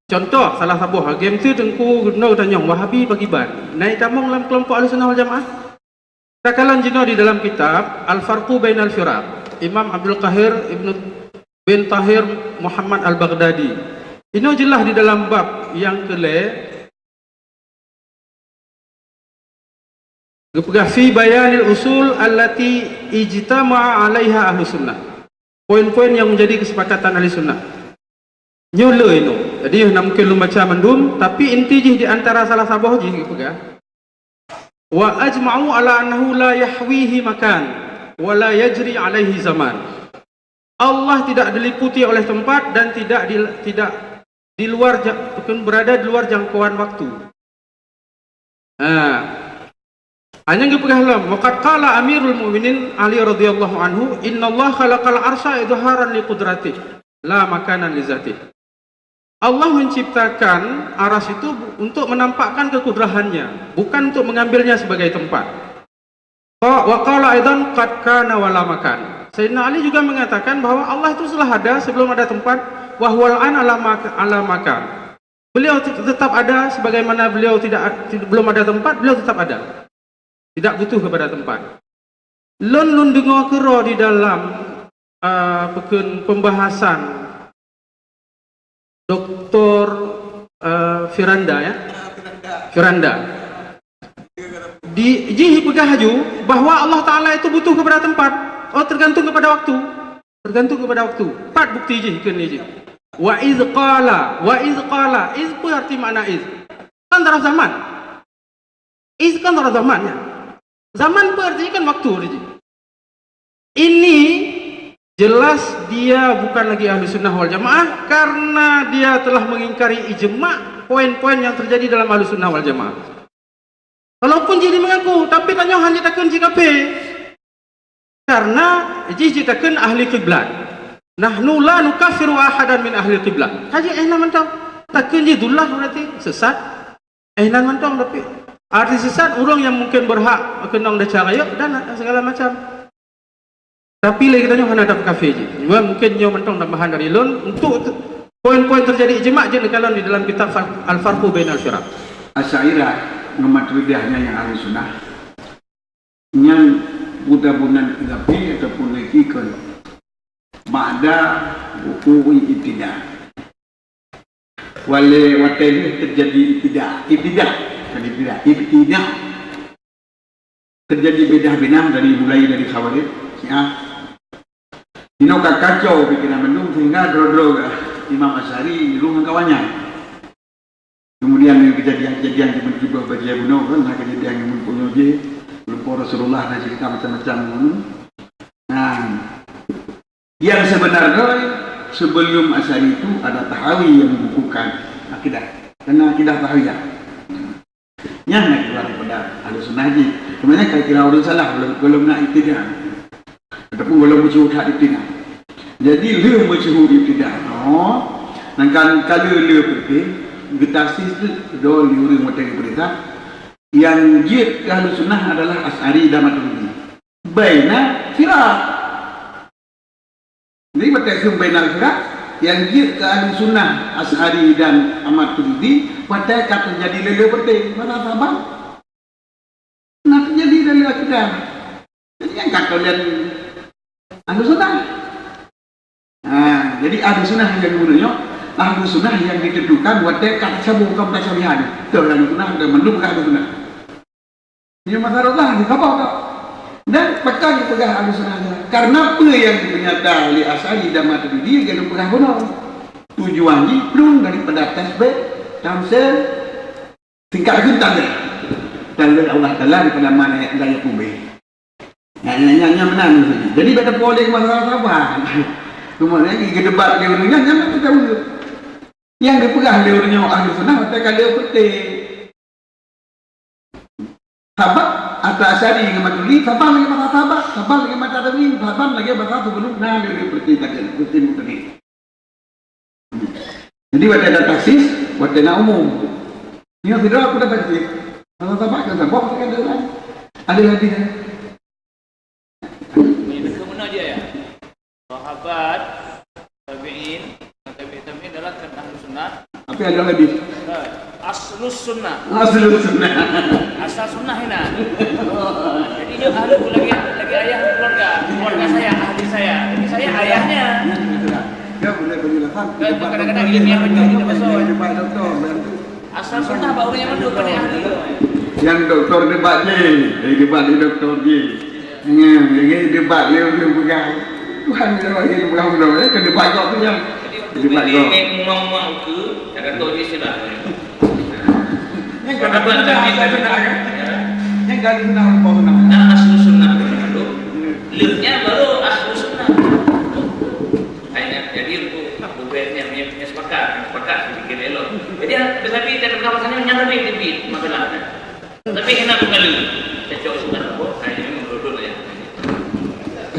Contoh salah satu game tu tengku no tanya Wahabi bagi ban. Naik tamong dalam kelompok Ahlussunnah wal Jamaah. Takalan jino di dalam kitab Al-Farqu Bainal Firaq, Imam Abdul Qahir Ibnu bin Tahir Muhammad Al-Baghdadi. Ini jelas di dalam bab yang kele gepegah fi bayanil usul allati ijtama'a 'alaiha Ahlussunnah. Poin-poin yang menjadi kesepakatan Ahlussunnah. Nyolo itu. Jadi nak mungkin lu baca mendum, tapi inti di antara salah sabah je pegang. wa ajma'u ala annahu la yahwihi makan wa la yajri alaihi zaman. Allah tidak diliputi oleh tempat dan tidak di luar, berada di luar jangkauan waktu. Hanya ngepegahlam waqad qala Amirul Mukminin Ali radhiyallahu anhu, innallaha khalaqal arsya idharan liqudratihi la makanan li zatihi. Allah menciptakan aras itu untuk menampakkan kekudrahannya, bukan untuk mengambilnya sebagai tempat. Wa qala aidan qad kana wala makan. Sayyidina Ali juga mengatakan bahwa Allah itu telah ada sebelum ada tempat, wa huwal an ala makan. Beliau tetap ada sebagaimana beliau belum ada tempat, beliau tetap ada. Tidak butuh kepada tempat. Lun dengar kira di dalam pembahasan Dr. Firanda ya. Firanda. Di pegah haju bahwa Allah Taala itu butuh kepada tempat. Oh, tergantung kepada waktu. Tergantung kepada waktu. 4 bukti je kan ni je. Wa iz qala, iz apa arti makna iz? Kan darah zaman. Iz kan darah zaman ya. Zaman berarti kan waktu je. Ini jelas dia bukan lagi ahli sunnah wal jamaah karena dia telah mengingkari ijma' poin-poin yang terjadi dalam ahli sunnah wal jamaah. Walaupun jadi mengaku, tapi tanya hanya takkan JKP. Karena jitakan ahli kiblat. Nahnu la nukaffiru ahadan min ahli kiblat. Haji mentang. Takkan jidullah berarti sesat. Mentang tapi arti sesat orang yang mungkin berhak kenang dah cara dan segala macam. Tapi lagi tanya hanya ada kafe je. Mungkin nyo mentang tambahan dari lun untuk poin-poin terjadi ijma' je kalau di dalam kitab Al-Farqu Bainal Firaq. Asy'ariyah Muhammadiyahnya yang ahli sunnah yang budak-budak ilafi ataupun lekikun ma'da buku ibtidah wale watani terjadi ibtidah terjadi bedah-benah mulai dari Khawarij Syiah dino kacau pikiran mendung sehingga dro-dro Imam Asy'ari rumah kawannya. Kemudian kejadian-kejadian di mencuba baca bunuh kan, kejadian yang mempunyai je lupa Rasulullah dan cerita macam-macam. Nah, yang sebenarnya sebelum Asy'ari itu ada Tahawi yang membukukan akidah, karena akidah Tahawiyah. Yang nak keluar daripada ahli sunnah je. Sebenarnya kalau kira orang salah belum nak ibtidah, ataupun belum bercuhud ibtidah. Jadi dia bercuhud ibtidah. Dan kalau dia pergi getasis itu dua liuri mutang berita yang jid ahli sunnah adalah Asy'ari dan Maturidi. Baina firaq. Jadi berteksum baina firaq yang jid ke ahli sunnah Asy'ari dan Maturidi pada kata terjadi lele berting mana sabar. Nak terjadi lele akidah. Jadi yang kata kalian ahli sunnah. Jadi ahli sunnah yang gunanya ahli sunnah yang ditentukan buat dekat sabung kaum tasawihan. Itu ahli sunnah dan mendukung ahli sunnah. Ini masalah di kapal tak? Dan pegang pegang ahli sunnah. Karena apa yang dinyata oleh Asy'ari dan Maturidi dia pegang benar. Tujuan ini belum daripada tasbih, tamsil, tingkat gentang dia. Dan Allah Taala daripada mana yang daya kubih. Yang menang. Jadi pada polik masalah sabar. Kemudian kita debat dia orangnya jangan kita tahu. Yang dipegang dia orangnya ahli sunnah katakan dia penting. Sahabat atau Asy'ari dengan Maturidi, sahabat lagi mata sahabat, sahabat lagi mata Tahawi, sahabat lagi mata sebelum nah dia penting tadi. Jadi waktu ada taksis, waktu ada umum. Ini tidak aku dah taksis. Mata sahabat kan sahabat kan ada lagi. Ini kemana dia ya? Sahabat, tabi'in, tabi'in adalah ahli sunnah. Tapi ada lagi. Aslus sunnah. Aslus sunnah. Asal sunnah ini. Jadi dia ahli lagi ayah keluarga saya, ahli saya. Jadi saya ayahnya. Ya boleh penjelasan. Kadang-kadang ilmiah betul kita masuk. Debat doktor. Asal sunnah baru yang menduk pada ahli. Yang doktor debat je, debat di doktor je. Yang debat dia pegang. Tuhan dia bagi pegang benar. Kan debat kau tu yang debat kau. Ini mau ke kata dia sudah. Kenapa kita Yang kali sunnah lupa sunnah. Nah, aslu sunnah itu linknya baru aslu sunnah. Jadi untuk yang sepakat bikin elok. Jadi tapi dalam kawasannya nyampe lebih masalahnya. Tapi kenapa kali saya coba sunnah apa? Kayaknya menurut ya.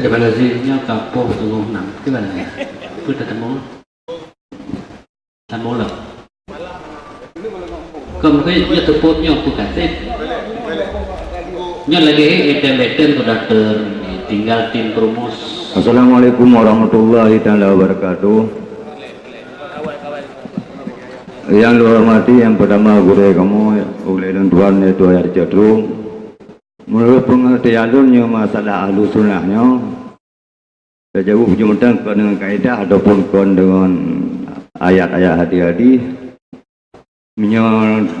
Daripada sihnya kapok tunggu nang gimana ya? Kita temu. Temu lah. Kamu kayak tepatnya aku kasih. Nya lagi item-item ke dokter tinggal tim promos. Assalamualaikum warahmatullahi taala wabarakatuh. Yang dihormati yang pertama guru kamu oleh dan tuan itu ayat cenderung. Menurut pengertiannya masalah ahlu sunnahnya, sejauh berjumpa dengan kaidah ataupun dengan ayat-ayat hadis-hadis.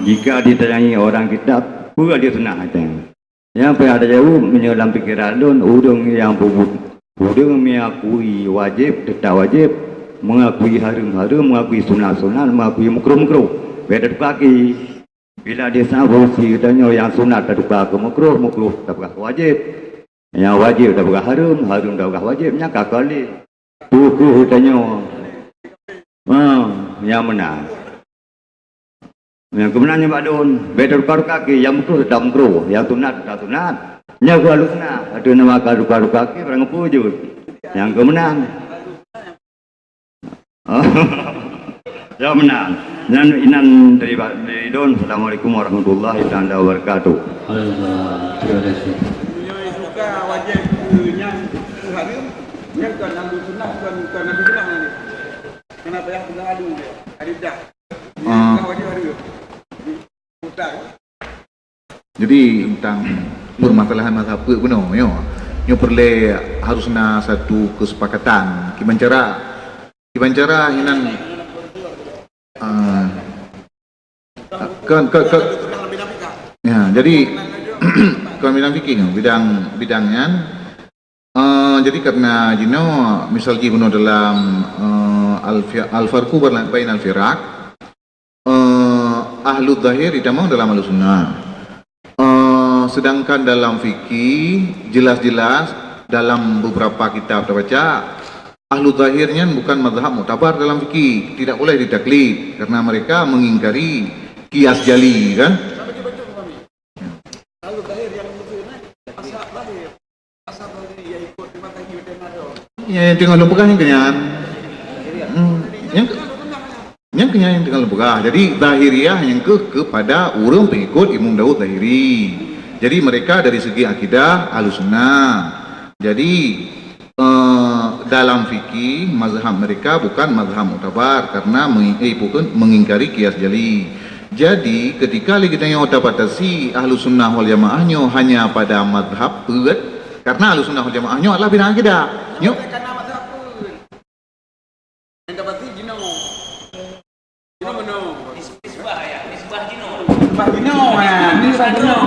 Jika ditanyayi orang kitab, pula dia sunnah katanya. Yang ada jauh menyelam pikiran don, udang yang udang mengakui wajib, tidak wajib, mengakui harum-harum, mengakui sunnah-sunnah, mengakui mukruh-mukruh. Beda kaki. Bila dia sabar si katanya yang sunat tak buka ke mukruh tak buka wajib. Yang wajib tak buka harum tak buka wajibnya kakali. Buku katanya. Yang benar. Yang kebenarnya Pak Don, beda karu kaki, yang mukruh tak mukruh, yang tunat tak tunat. Yang kalau sunat, ada nama karu kaki orang pujud. Yang kemenang. Yang menang. Dan inan dari Don. Assalamualaikum warahmatullahi wabarakatuh. Terima kasih. Yang suka wajib yang harum, yang kan nabi sunnah, kan nabi sunnah ni. Kenapa yang sudah ada dah. Wajib harum. Jadi tentang permasalahan mazhab pun yo perlu harusnya satu kesepakatan kibancara hinan ya jadi kan bidang fikih bidangnya jadi karena jino misal gino dalam al-farqu bain al-firaq ahlu zahir ditambah dalam ahlu sunnah. Sedangkan dalam fikih jelas-jelas dalam beberapa kitab terbaca ahlu zahirnya bukan mazhab muktabar dalam fikih, tidak boleh ditaklid karena mereka mengingkari qiyas jali kan. Ahlu zahir yang musuhnya ashab zahir yang ikut di mata kita ada. Ya yang tinggal lembaga yang kenyan. Yang kenyan yang tinggal lembaga. Jadi zahiriyah yang kepada orang pengikut Imam Daud Zahiri. Jadi mereka dari segi akidah Ahlussunnah. Jadi dalam fikih mazhab mereka bukan mazhab muktabar karena mengingkari qiyas jali. Jadi ketika kita yang batasi Ahlussunnah wal Jamaahnya hanya pada mazhab pun karena Ahlussunnah wal Jamaahnya adalah bidang akidah. Nyok. Karena mazhab pun. Yang dapat jino. Jino mana? Isbah ya, isbah jino. Isbah jino ya, ini isbah jino.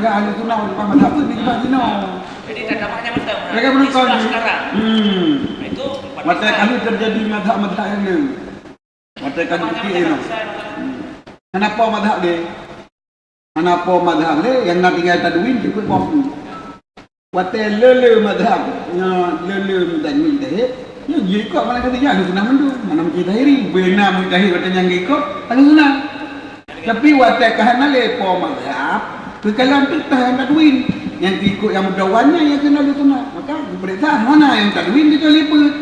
Ahli sunnah wal jamaah mazhab itu di Jino. Jadi terdapatnya betul. Mereka menonton sekarang. Itu mata kami terjadi mazhab-mazhab yang lain. Mata kami ini. Kenapa mazhab dia? Kenapa mazhab dia yang nak tinggal tadwin ikut kopi. Mata lele mazhab, lele tadwin dia. Ya ikut mana katanya ahli sunnah mandu, mana mujtahiri, benar mujtahir katanya yang ikut ahli sunnah. Tapi wata kahana lepo mazhab kekalan kita yang tadwin yang ikut yang mudawannya yang kena di sunnah maka berita mana yang tadwin kita liput.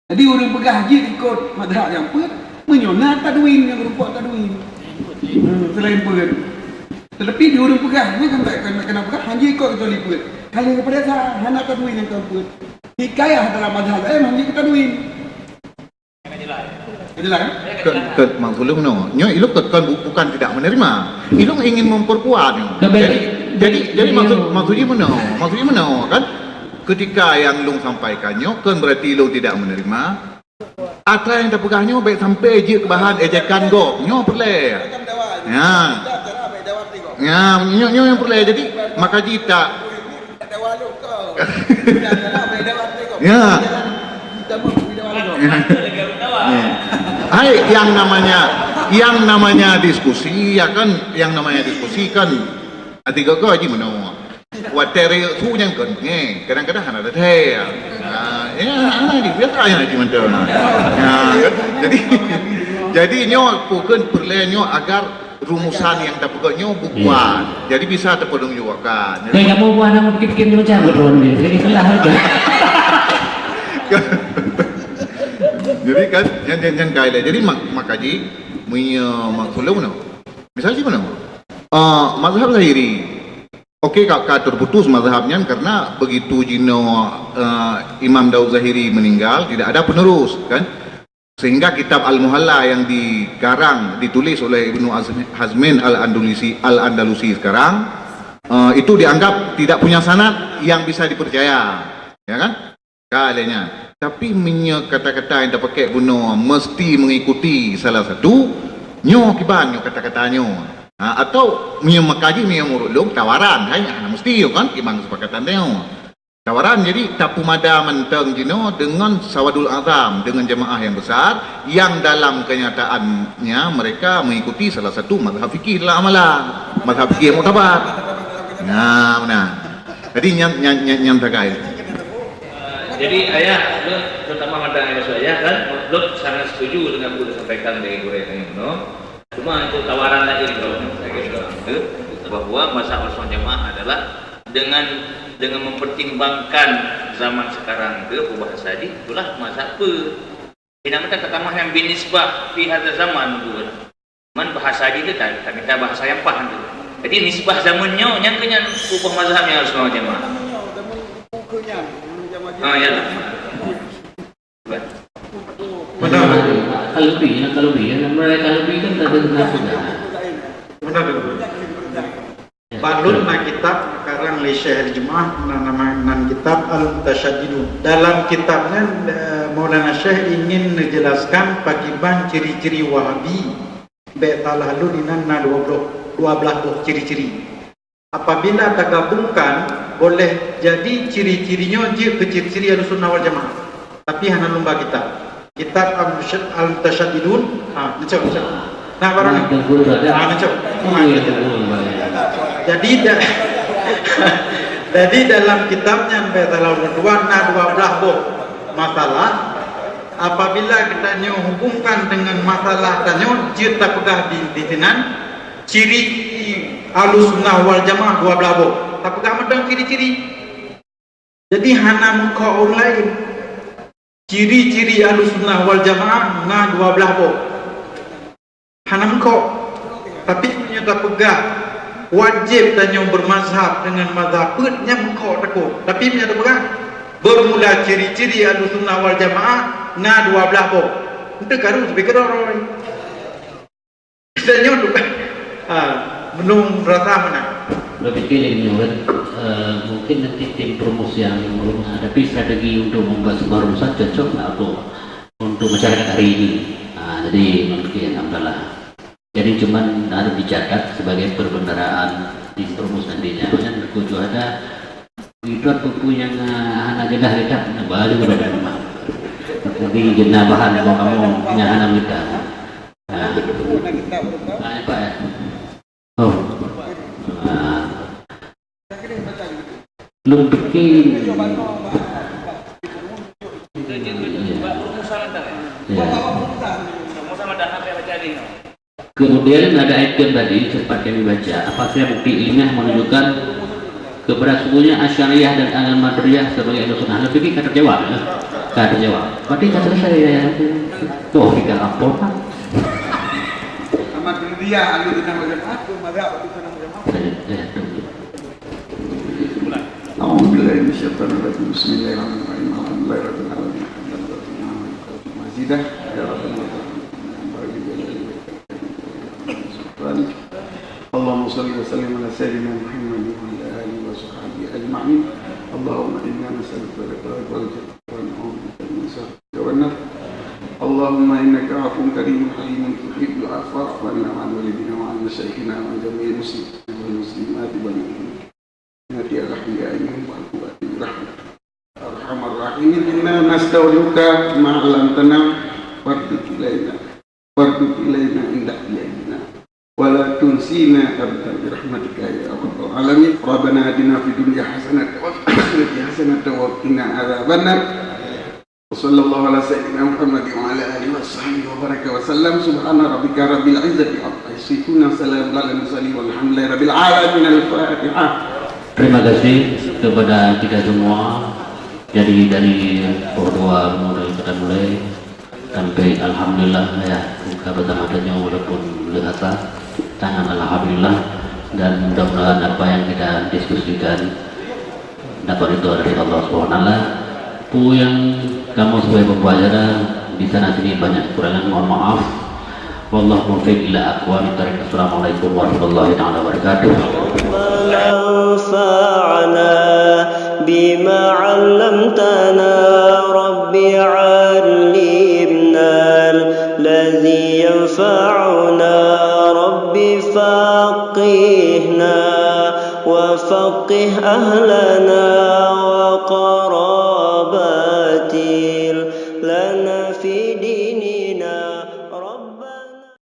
Jadi orang pegang haji ikut madhab yang put menyonat tadwin yang berupa tadwin selain put. Tetapi di orang pegangnya kan kena pegang haji ikut kita liput. Kalau berita mana tadwin yang kau put hikayah dalam madhab haji kita tadwin. Jelas kan? Maksudnya no, nyo ilok bukan tidak menerima, ilok ingin memperkuat. Jadi maksudnya mana kan? Ketika yang long sampaikannya kan berarti lo tidak menerima. Apa yang terpegahnya baik sampai je ke bahan ejekan go, nyo perle. Ya, nyo yang perle. Jadi maka jita. Ya. Hai yang namanya diskusi ya kan, yang namanya diskusi kan Ati kau aja mana? Watere tu yang kan, kadang-kadang ada teh. Di biasa yang aja mana? Jadi nyo bukan perlu agar rumusan yang tak pokoknya buat. Jadi bisa terpedung juga kan. Kayak kamu buat nama bikin macam beron ni. Jadi kelah aja. Jadi kan yang kaya. Jadi makaji punya maksudnya mana? Misalnya mana? Mazhab Zahiri. Okey, kak terputus mazhabnya karena begitu Jino Imam Daud Zahiri meninggal tidak ada penerus kan. Sehingga kitab Al-Muhalla yang dikarang ditulis oleh Ibnu Hazmin Al-Andalusi sekarang itu dianggap tidak punya sanad yang bisa dipercaya, ya kan? Kalanya. Tapi kata-kata yang dipakai bunuh mesti mengikuti salah satu kiban kata-katanya. Atau makaji murulung tawaran hanya mesti kan kimang sepakatannya. Tawaran jadi tapu mada menteng jino dengan Sawadul Azam dengan jemaah yang besar yang dalam kenyataannya mereka mengikuti salah satu mazhab fikih dalam amalan, mazhab fikih yang mutabar. Nah. Jadi yang terkait. Jadi ayah, terutama mada ayah saya kan, sangat setuju dengan yang disampaikan dari Guru ini, no. Cuma untuk tawaran lagi kalau saya kira bahwa mazhab Ahlussunnah Jamaah adalah dengan mempertimbangkan zaman sekarang ke bahasa tadi itulah mazhab dinamakan ketamah yang binisbah fi hadza zaman tu. Man bahasa tadi kan kita bahasa yang paham tu. Jadi nisbah zamannya yang kenyan ubah mazhabnya Ahlussunnah Jamaah. Ya. Kalau mereka lebih kan tak ada sudah. Balun na kitab karang li Syekh Jemaah nan kitab Al-Tashaddidun. Dalam kitabnya Maulana Syekh ingin menjelaskan pakiban ciri-ciri Wahabi betalah lu dinan 12 ciri-ciri. Apabila tergabungkan boleh jadi ciri-cirinya je ke ciri-ciri Ahlussunnah wal Jamaah. Tapi hanya lumba kitab Al-Tashaddidun. Macam. Nah, barang macam. Jadi dalam kitabnya betalah 12 masalah. Apabila kita hubungkan dengan masalah tanya kita pegah di sinan ciri Ahlussunnah wal Jamaah 12 bo. Tak pegah macam ciri-ciri. Jadi hana muka orang lain. Ciri-ciri Ahlussunnah wal Jamaah na 12 bo. Hana muka. Tapi punya tak pegah wajib tanya bermazhab dengan mazhab nya muka takut. Tapi punya tak pegah bermula ciri-ciri Ahlussunnah wal Jamaah na 12 bo. Itu karu sebagai orang. Tanya tu belum rasa mana. Berpikir ini mungkin nanti tim promosi yang belum menghadapi strategi untuk membuat sebuah rumusan cocok untuk masyarakat hari ini. Jadi mungkin alhamdulillah. Jadi cuman harus dicatat sebagai perbendaraan tim promosi nantinya. Dan kuju ada itu buku yang anak jenah kita baru berada di rumah. Jadi jenah bahan kamu punya anak kita. Apa ya? Oh. Belum bikin. Kemudian ada item tadi sempat kami baca. Apakah bukti ilmiah menunjukkan kepada sungguhnya Asy'ariyah dan Al-Maturiyah sebagai Ahlussunnah? Lebih kata jawab ya. Kata jawab. Berarti kata saya ya. Tuh kita lapor Pak. Ahmadiyah Ahlussunnah wal Jamaah mazhab Ahlussunnah wal Jamaah. Alhamdulillah minasyaitonir rajim. Bismillahirrahmanirrahim. Alhamdulillahirabbil alamin. Mazidah ya rabbal alamin. Allahumma shalli wa sallim ala sayyidina Muhammad wa ala alihi wa sahbihi ajma'in. Allahumma inna nas'aluka al-ridha wal jannah wa na'udzu bika min sakhatika wan nar. Allahumma innaka 'afuwwun karimun halimun tuhibbul 'afwa fa'fu 'anna wa 'an walidina wa 'an masyayikhina wa 'an jami'il muslimina wal muslimati wal mu'minin. Ya rahim wa quwwati rahmat. Arhamar rahimin inna nasta'uduka ma'alamtana warduq ilaina indah ilaina wala نسينا أبدا برحمتك يا رب العالمين. ربنا آتنا في الدنيا حسنة وفي الآخرة حسنة وقنا عذاب النار. وصلى الله على سيدنا محمد وعلى آله وصحبه وبارك وسلم. سبحان ربك رب العزة عما يصفون وسلام على المرسلين والحمد لله رب العالمين. الفاتحة. Terima kasih kepada kita semua. Jadi dari berdua mulai kita mulai sampai alhamdulillah ya buka pertama-tama walaupun lehata tangan alhamdulillah, dan mudah-mudahan apa yang kita diskusikan dapat itu dari Allah SWT. Pu yang kamu sebagai pembelajar di sana sini banyak kekurangan, mohon maaf. Wallahu muwaffiq ila aqwamit thariq. Assalamualaikum warahmatullahi taala wabarakatuh. بما علمتنا ربي علمنا الذي ينفعنا ربي فقهنا وفقه أهلنا وقراباتي